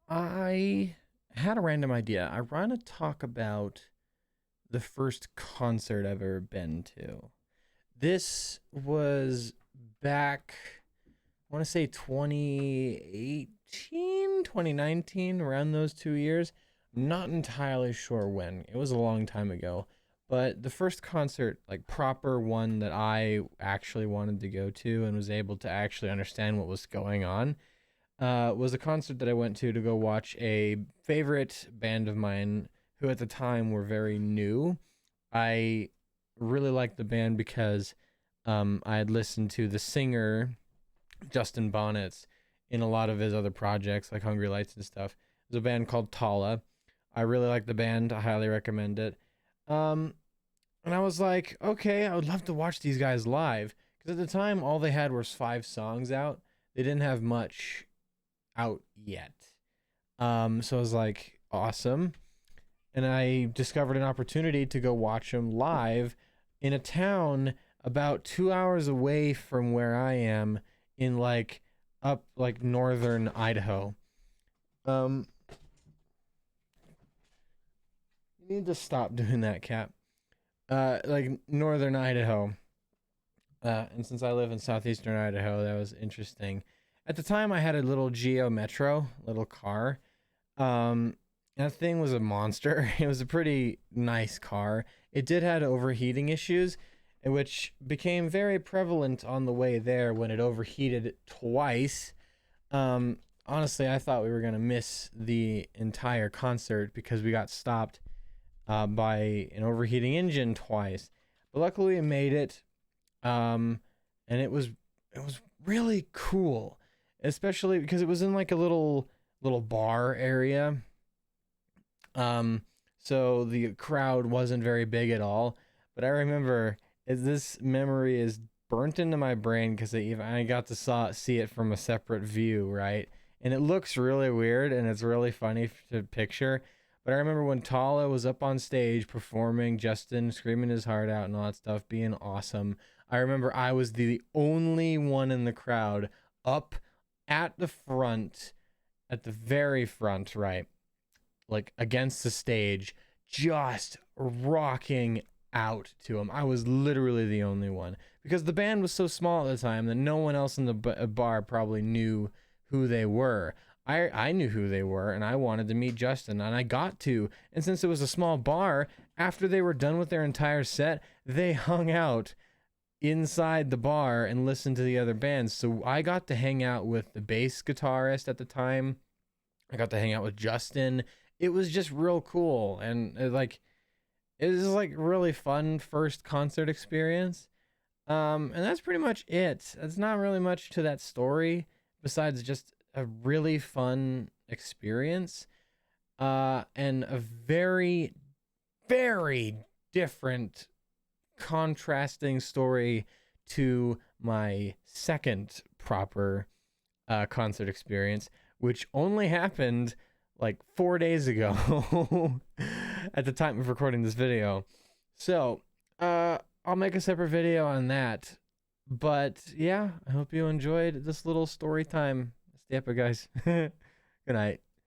I had a random idea. I want to talk about the first concert I've ever been to. This was back, I want to say 2018, 2019, around those 2 years. I'm not entirely sure when. It was a long time ago. But the first concert, like proper one that I actually wanted to go to and was able to actually understand what was going on, was a concert that I went to go watch a favorite band of mine who at the time were very new. I really liked the band because I had listened to the singer, Justin Bonnet's, in a lot of his other projects like Hungry Lights and stuff. There's a band called Tala. I really like the band. I highly recommend it. Um, and I was like, okay, I would love to watch these guys live because at the time all they had was 5 songs out. They didn't have much out yet. So I was like, awesome. And I discovered an opportunity to go watch them live in a town about 2 hours away from where I am in like up like northern Idaho. Um, you need to stop doing that, Cap. Like northern Idaho. And since I live in southeastern Idaho, that was interesting. At the time, I had a little Geo Metro, little car. Um, that thing was a monster. It was a pretty nice car. It did have overheating issues, which became very prevalent on the way there when it overheated twice. Honestly, I thought we were gonna miss the entire concert because we got stopped by an overheating engine twice. But luckily, we made it. And it was really cool, especially because it was in like a little bar area. Um, so the crowd wasn't very big at all. But I remember this memory is burnt into my brain because I got to see it from a separate view, right? And it looks really weird and it's really funny to picture. But I remember when Tala was up on stage performing, Justin screaming his heart out and all that stuff, being awesome. I remember I was the only one in the crowd up at the front, at the very front, right? Like against the stage, just rocking out to him. I was literally the only one because the band was so small at the time that no one else in the bar probably knew who they were. I knew who they were and I wanted to meet Justin and I got to. And since it was a small bar, after they were done with their entire set, they hung out inside the bar and listened to the other bands. So I got to hang out with the bass guitarist at the time. I got to hang out with Justin. It was just real cool and it was like really fun first concert experience. And that's pretty much it. That's not really much to that story besides just a really fun experience. And a very, very different contrasting story to my second proper concert experience, which only happened like 4 days ago at the time of recording this video. So, I'll make a separate video on that. But yeah, I hope you enjoyed this little story time. Stay up, guys. Good night.